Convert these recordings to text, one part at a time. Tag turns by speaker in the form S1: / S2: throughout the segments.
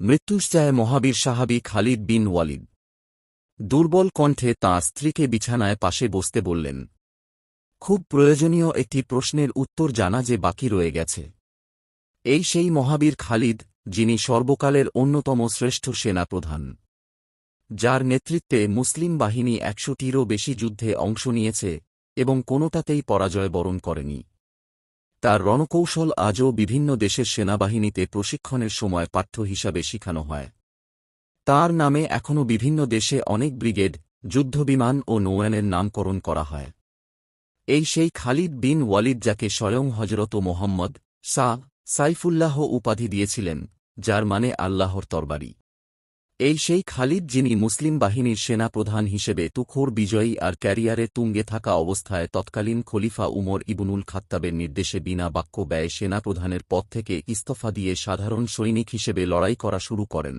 S1: মৃত্যুশয্যায় মহাবীর সাহাবী খালিদ বিন ওয়ালিদ দুর্বল কণ্ঠে তাঁর স্ত্রীকে বিছানায় পাশে বসতে বললেন। খুব প্রয়োজনীয় একটি প্রশ্নের উত্তর জানা যে বাকি রয়ে গেছে। এই সেই মহাবীর খালিদ, যিনি সর্বকালের অন্যতম শ্রেষ্ঠ সেনাপ্রধান, যার নেতৃত্বে মুসলিম বাহিনী ১০০টিরও বেশি যুদ্ধে অংশ নিয়েছে এবং কোনোটাতেই পরাজয় বরণ করেনি। তার রণকৌশল আজও বিভিন্ন দেশের সেনাবাহিনীতে প্রশিক্ষণের সময় পাঠ্য হিসাবে শেখানো হয়। তার নামে এখনও বিভিন্ন দেশে অনেক ব্রিগেড, যুদ্ধবিমান ও নৌয়ানের নামকরণ করা হয়। এই সেই খালিদ বিন ওয়ালিদ যাকে স্বয়ং হজরত মোহাম্মদ সাইফুল্লাহ উপাধি দিয়েছিলেন, যার মানে আল্লাহর তরবারি। এই সেই খালিদ যিনি মুসলিম বাহিনীর সেনাপ্রধান হিসেবে তুখোড় বিজয়ী আর ক্যারিয়ারে তুঙ্গে থাকা অবস্থায় তৎকালীন খলিফা উমর ইবনুল খাত্তাবের নির্দেশে বিনা বাক্য ব্যয়ে সেনাপ্রধানের পদ থেকে ইস্তফা দিয়ে সাধারণ সৈনিক হিসেবে লড়াই করা শুরু করেন।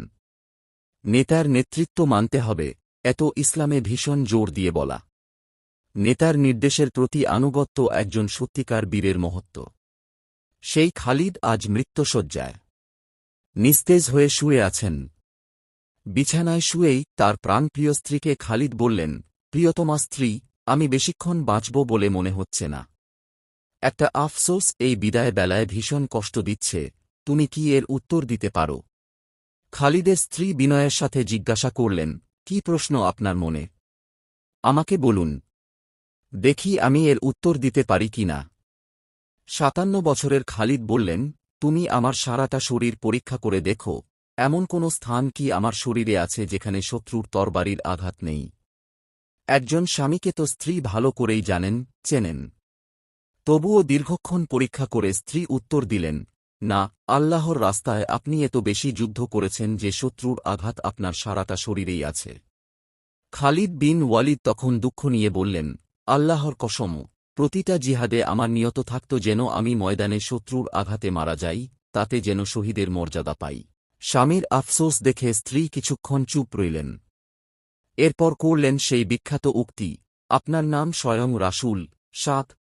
S1: নেতার নেতৃত্ব মানতে হবে, এত ইসলামে ভীষণ জোর দিয়ে বলা। নেতার নির্দেশের প্রতি আনুগত্য একজন সত্যিকার বীরের মহত্ব। সেই খালিদ আজ মৃত্যুশয্যায় নিস্তেজ হয়ে শুয়ে আছেন। বিছানায় শুয়েই তার প্রাণপ্রিয় স্ত্রীকে খালিদ বললেন, প্রিয়তমা স্ত্রী, আমি বেশিক্ষণ বাঁচব বলে মনে হচ্ছে না। একটা আফসোস এই বিদায় বেলায় ভীষণ কষ্ট দিচ্ছে, তুমি কি এর উত্তর দিতে পারো? খালিদের স্ত্রী বিনয়ের সাথে জিজ্ঞাসা করলেন, কি প্রশ্ন আপনার মনে? আমাকে বলুন, দেখি আমি এর উত্তর দিতে পারি কি না। ৫৭ বছরের খালিদ বললেন, তুমি আমার সারাটা শরীর পরীক্ষা করে দেখো, এমন কোন স্থান কি আমার শরীরে আছে যেখানে শত্রুর তরবারির আঘাত নেই? একজন স্বামীকে তো স্ত্রী ভালো করেই জানেন, চেনেন। তবুও দীর্ঘক্ষণ পরীক্ষা করে স্ত্রী উত্তর দিলেন, না, আল্লাহর রাস্তায় আপনি এত বেশি যুদ্ধ করেছেন যে শত্রুর আঘাত আপনার সারাটা শরীরেই আছে। খালিদ বিন ওয়ালিদ তখন দুঃখ নিয়ে বললেন, আল্লাহর কসম, প্রতিটা জিহাদে আমার নিয়ত থাকত যেন আমি ময়দানে শত্রুর আঘাতে মারা যাই, তাতে যেন শহীদের মর্যাদা পাই। স্বামীর আফসোস দেখে স্ত্রী কিছুক্ষণ চুপ রইলেন। এরপর করলেন সেই বিখ্যাত উক্তি, আপনার নাম স্বয়ং রাসূল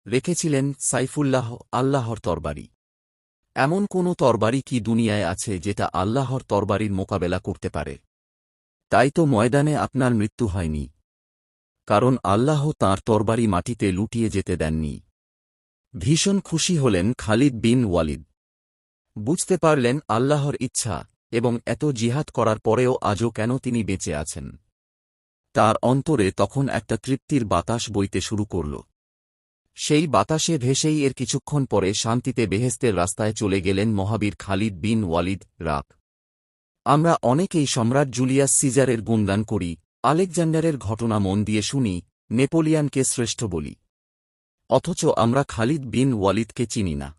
S1: রেখেছিলেন সাইফুল্লাহ, আল্লাহর তরবারি। এমন কোন তরবারি কি দুনিয়ায় আছে যেটা আল্লাহর তরবারির মোকাবেলা করতে পারে? তাই তো ময়দানে আপনার মৃত্যু হয়নি, কারণ আল্লাহ তাঁর তরবারি মাটিতে লুটিয়ে যেতে দেননি। ভীষণ খুশি হলেন খালিদ বিন ওয়ালিদ। বুঝতে পারলেন আল্লাহর ইচ্ছা, এবং এত জিহাদ করার পরেও আজও কেন তিনি বেঁচে আছেন। তার অন্তরে তখন একটা তৃপ্তির বাতাস বইতে শুরু করল। সেই বাতাসে ভেসেই এর কিছুক্ষণ পরে শান্তিতে বেহেশতের রাস্তায় চলে গেলেন মহাবীর খালিদ বিন ওয়ালিদ। আমরা অনেকেই সম্রাট জুলিয়াস সিজারের গুণগান করি, আলেকজান্ডারের ঘটনা মন দিয়ে শুনি, নেপোলিয়ানকে শ্রেষ্ঠ বলি, অথচ আমরা খালিদ বিন ওয়ালিদকে চিনি না।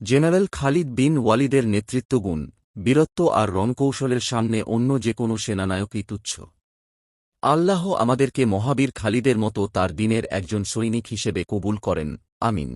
S1: জেনারেল খালিদ বিন ওয়ালিদের নেতৃত্বগুণ, বীরত্ব আর রণকৌশলের সামনে অন্য যে কোনো সেনানায়কই তুচ্ছ। আল্লাহ আমাদেরকে মহাবীর খালিদের মতো তার দিনের একজন সৈনিক হিসেবে কবুল করেন, আমিন।